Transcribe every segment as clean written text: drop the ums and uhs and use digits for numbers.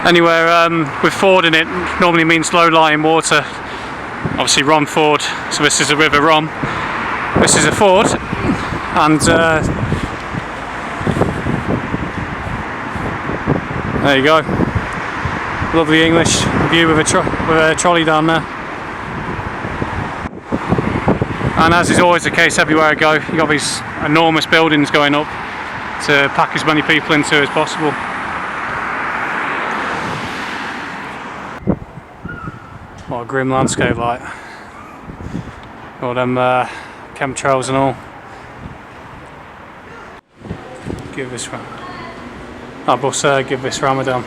Anywhere with ford in it normally means low-lying water. Obviously Romford, so this is the River Rom. This is a ford, and there you go. Lovely English view with a trolley down there. And as is always the case everywhere I go, you've got these enormous buildings going up to pack as many people into as possible. What a grim landscape like. All them chemtrails and all. Give this give this Ramadan.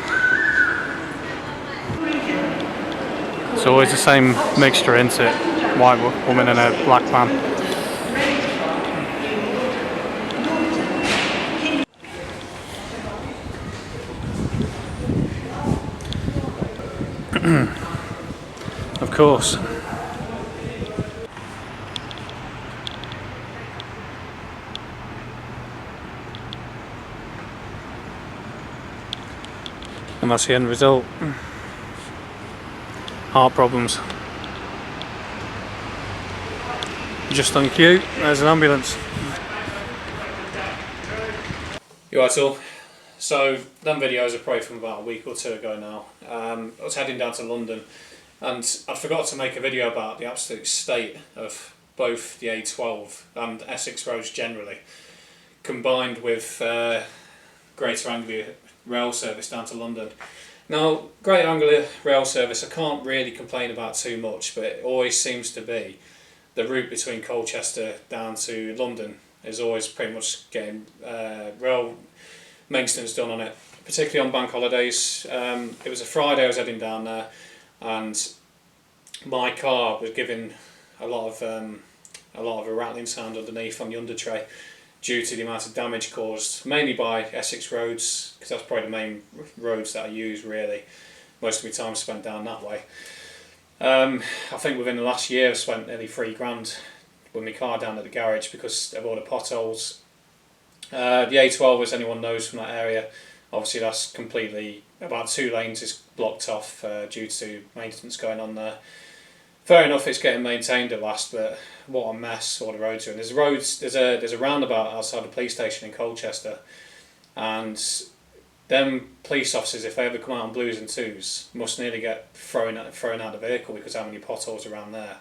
It's always the same mixture, isn't it? White woman and a black man. Of course. And that's the end result. Heart problems. Just on cue, there's an ambulance. You alright all? So, them videos are probably from about a week or two ago now. I was heading down to London and I forgot to make a video about the absolute state of both the A12 and Essex roads generally, combined with Greater Anglia rail service down to London. Now, Greater Anglia rail service I can't really complain about too much, but it always seems to be the route between Colchester down to London is always pretty much getting rail maintenance done on it, particularly on bank holidays. It was a Friday I was heading down there, and my car was giving a lot of a rattling sound underneath on the under tray due to the amount of damage caused, mainly by Essex roads, because that's probably the main roads that I use really. Most of my time spent down that way. I think within the last year I've spent nearly £3 with my car down at the garage because of all the potholes. The A12, as anyone knows from that area, obviously that's completely, about 2 lanes is blocked off due to maintenance going on there. Fair enough, it's getting maintained at last, but what a mess all the roads are in. There's a roundabout outside the police station in Colchester, and them police officers, if they ever come out on blues and twos, must nearly get thrown out of the vehicle because how many potholes around there.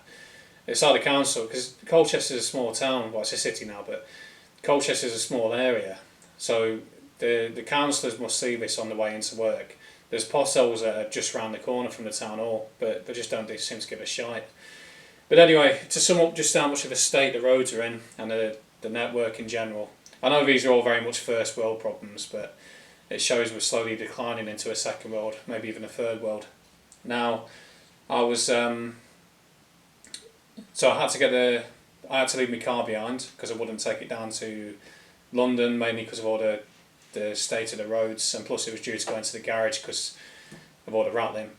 It's like the council, because Colchester's a small town, well it's a city now, but Colchester's a small area, so the councillors must see this on the way into work. There's potholes that are just round the corner from the town hall, but they just don't seem to give a shite. But anyway, to sum up just how much of a state the roads are in, and the network in general, I know these are all very much first world problems, but it shows we're slowly declining into a second world, maybe even a third world. Now, I was so I had to leave my car behind because I wouldn't take it down to London, mainly because of all the state of the roads, and plus it was due to go into the garage because of all the rattling.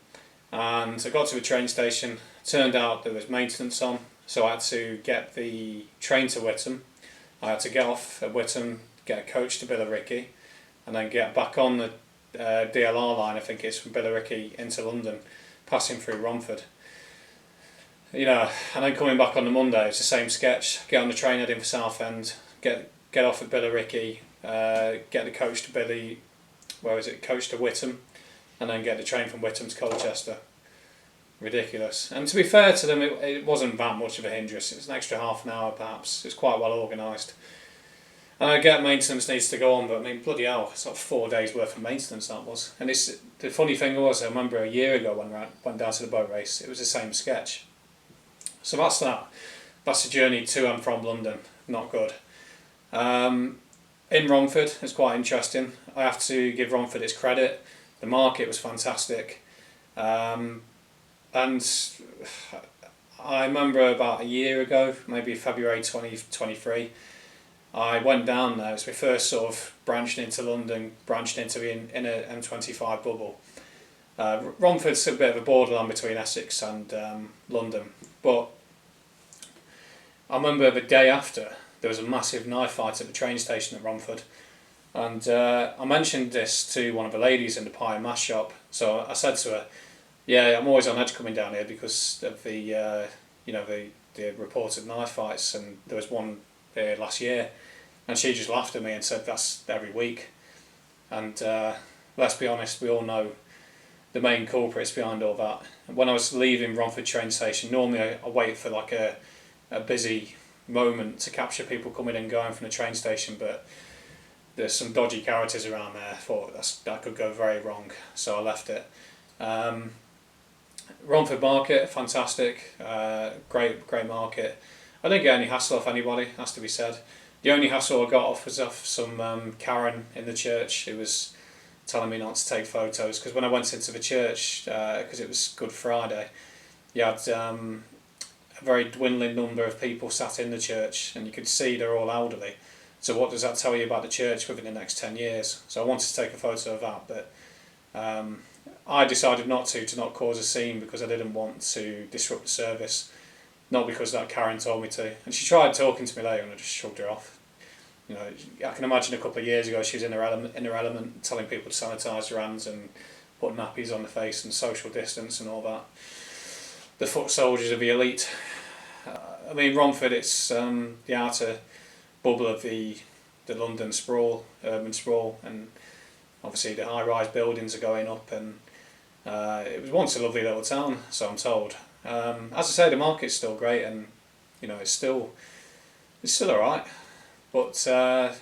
And I got to a train station, turned out there was maintenance on, so I had to get the train to Whittam. I had to get off at Whittam, get a coach to Billericay, and then get back on the DLR line, I think it's from Billericay into London, passing through Romford. You know, and then coming back on the Monday, it's the same sketch. Get on the train heading for Southend, get off at Billericay, get the coach to coach to Whittam, and then get the train from Whittam to Colchester. Ridiculous. And to be fair to them, it wasn't that much of a hindrance. It was an extra half an hour perhaps. It's quite well organised. And I get maintenance needs to go on, but I mean, bloody hell, it's like 4 days worth of maintenance that was. And the funny thing was, I remember a year ago when I went down to the boat race, it was the same sketch. So that's that. That's the journey to and from London. Not good. In Romford, it's quite interesting. I have to give Romford its credit. The market was fantastic. And I remember about a year ago, maybe February 2023, I went down there. It was my first sort of branching into London, branching into the inner M25 bubble. Romford's a bit of a borderline between Essex and London, but I remember the day after there was a massive knife fight at the train station at Romford, and I mentioned this to one of the ladies in the pie and mash shop, So I said to her, yeah, I'm always on edge coming down here because of the the reported knife fights, and there was one here last year, and she just laughed at me and said that's every week. And let's be honest, we all know the main culprits behind all that. When I was leaving Romford train station, normally I wait for like a busy moment to capture people coming and going from the train station, but there's some dodgy characters around there. I thought that could go very wrong, so I left it. Romford Market, fantastic, great market. I didn't get any hassle off anybody, has to be said. The only hassle I got off was off some Karen in the church who was telling me not to take photos, because when I went into the church, because it was Good Friday, you had a very dwindling number of people sat in the church, and you could see they're all elderly. So what does that tell you about the church within the next 10 years? So I wanted to take a photo of that, but I decided not to not cause a scene, because I didn't want to disrupt the service, not because that Karen told me to. And she tried talking to me later, and I just shrugged her off. You know, I can imagine a couple of years ago she was in her element, telling people to sanitise their hands and put nappies on the face and social distance and all that. The foot soldiers of the elite. I mean, Romford, it's the outer bubble of the London sprawl, urban sprawl, and obviously the high-rise buildings are going up, and it was once a lovely little town, so I'm told. As I say, the market's still great, and you know it's still alright. But yeah,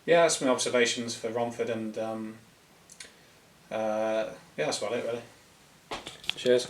that's my observations for Romford, and yeah, that's about it really. Cheers.